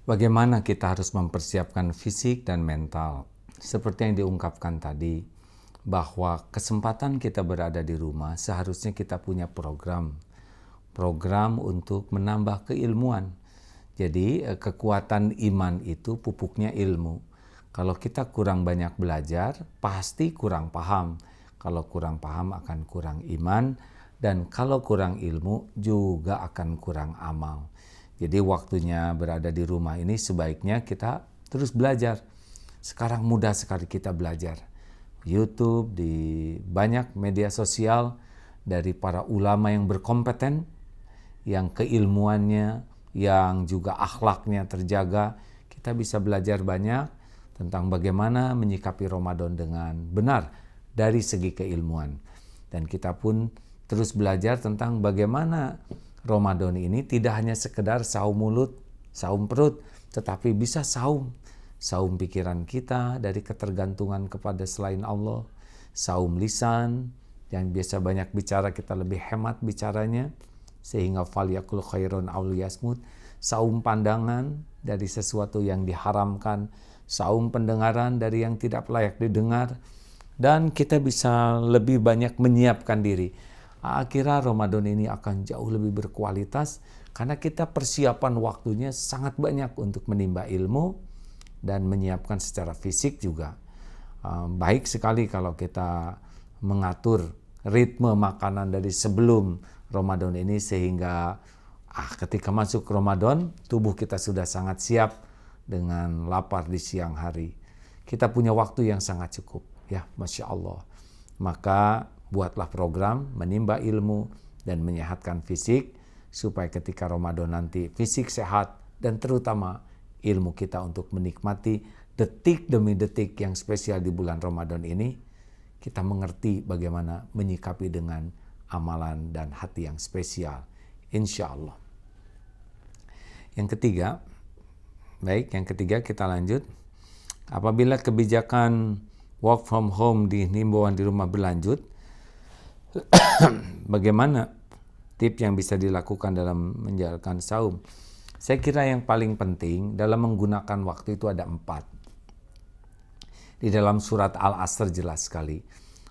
Bagaimana kita harus mempersiapkan fisik dan mental? Seperti yang diungkapkan tadi, bahwa kesempatan kita berada di rumah seharusnya kita punya program untuk menambah keilmuan. Jadi kekuatan iman itu pupuknya ilmu. Kalau kita kurang banyak belajar, pasti kurang paham. Kalau kurang paham akan kurang iman, dan kalau kurang ilmu juga akan kurang amal. Jadi waktunya berada di rumah ini sebaiknya kita terus belajar. Sekarang mudah sekali kita belajar. YouTube, di banyak media sosial, dari para ulama yang berkompeten, yang keilmuannya, yang juga akhlaknya terjaga. Kita bisa belajar banyak tentang bagaimana menyikapi Ramadan dengan benar dari segi keilmuan. Dan kita pun terus belajar tentang bagaimana Ramadan ini tidak hanya sekedar saum mulut, saum perut, tetapi bisa saum pikiran kita dari ketergantungan kepada selain Allah, saum lisan, yang biasa banyak bicara kita lebih hemat bicaranya, sehingga falyakul khairun aw liyasmut, saum pandangan dari sesuatu yang diharamkan, saum pendengaran dari yang tidak layak didengar, dan kita bisa lebih banyak menyiapkan diri. Akhirnya Ramadan ini akan jauh lebih berkualitas karena kita persiapan waktunya sangat banyak untuk menimba ilmu dan menyiapkan secara fisik juga. Baik sekali kalau kita mengatur ritme makanan dari sebelum Ramadan ini sehingga ketika masuk Ramadan tubuh kita sudah sangat siap dengan lapar di siang hari. Kita punya waktu yang sangat cukup, ya, Masya Allah. Maka buatlah program menimba ilmu dan menyehatkan fisik supaya ketika Ramadan nanti fisik sehat dan terutama ilmu kita untuk menikmati detik demi detik yang spesial di bulan Ramadan ini, kita mengerti bagaimana menyikapi dengan amalan dan hati yang spesial, insya Allah. Yang ketiga kita lanjut. Apabila kebijakan work from home di himbauan di rumah berlanjut, bagaimana tips yang bisa dilakukan dalam menjalankan saum? Saya kira yang paling penting dalam menggunakan waktu itu ada 4. Di dalam surat Al-Asr jelas sekali.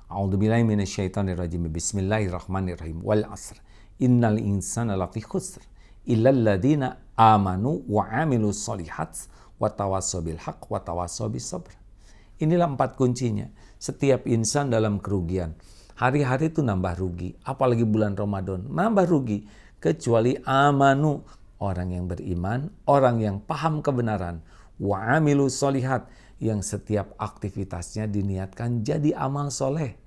A'udzubillahi minasyaitonirrajim. Bismillahirrahmanirrahim. Wal 'asr. Innal insana lafi khusr. Illal ladzina amanu wa 'amilus shalihat wa tawassaw bil haqq wa tawassaw bis sabr. Inilah 4 kuncinya. Setiap insan dalam kerugian. Hari-hari itu nambah rugi. Apalagi bulan Ramadan, nambah rugi. Kecuali amanu, orang yang beriman, orang yang paham kebenaran. Wa amilu sholihat, yang setiap aktivitasnya diniatkan jadi amal soleh.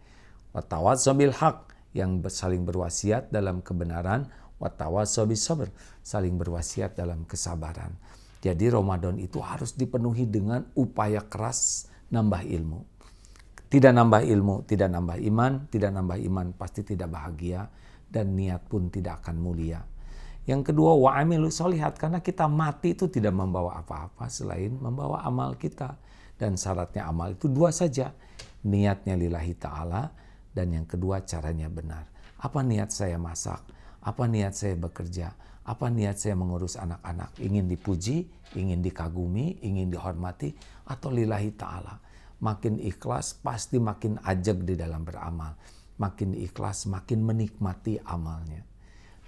Wa tawassaw bil haq, yang saling berwasiat dalam kebenaran. Wa tawassaw bis sabr, saling berwasiat dalam kesabaran. Jadi Ramadan itu harus dipenuhi dengan upaya keras nambah ilmu. Tidak nambah ilmu, tidak nambah iman, tidak nambah iman pasti tidak bahagia dan niat pun tidak akan mulia. Yang kedua, wa amilu sholihat, karena kita mati itu tidak membawa apa-apa selain membawa amal kita. Dan syaratnya amal itu 2 saja, niatnya lillahi ta'ala, dan yang kedua caranya benar. Apa niat saya masak? Apa niat saya bekerja? Apa niat saya mengurus anak-anak? Ingin dipuji, ingin dikagumi, ingin dihormati, atau lillahi ta'ala? Makin ikhlas pasti makin ajeg di dalam beramal. Makin ikhlas makin menikmati amalnya.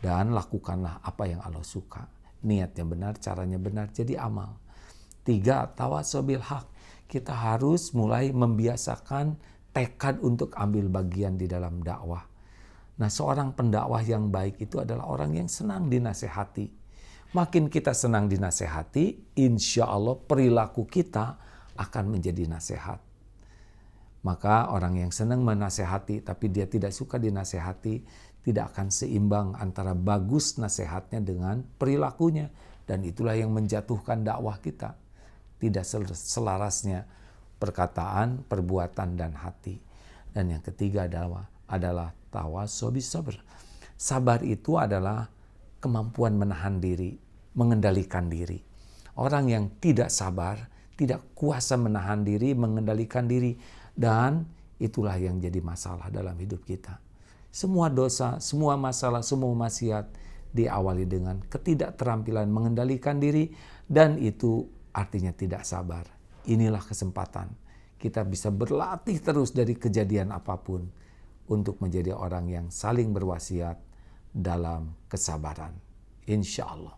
Dan lakukanlah apa yang Allah suka. Niatnya benar, caranya benar, jadi amal. 3, tawassaw bil haq. Kita harus mulai membiasakan tekad untuk ambil bagian di dalam dakwah. Nah, seorang pendakwah yang baik itu adalah orang yang senang dinasehati. Makin kita senang dinasehati, insya Allah perilaku kita akan menjadi nasihat. Maka orang yang senang menasehati tapi dia tidak suka dinasehati, tidak akan seimbang antara bagus nasihatnya dengan perilakunya. Dan itulah yang menjatuhkan dakwah kita. Tidak selarasnya perkataan, perbuatan, dan hati. Dan yang ketiga adalah tawassaw bis sabr. Sabar itu adalah kemampuan menahan diri, mengendalikan diri. Orang yang tidak sabar, tidak kuasa menahan diri, mengendalikan diri. Dan itulah yang jadi masalah dalam hidup kita. Semua dosa, semua masalah, semua maksiat diawali dengan ketidakterampilan mengendalikan diri, dan itu artinya tidak sabar. Inilah kesempatan kita bisa berlatih terus dari kejadian apapun untuk menjadi orang yang saling berwasiat dalam kesabaran. Insya Allah.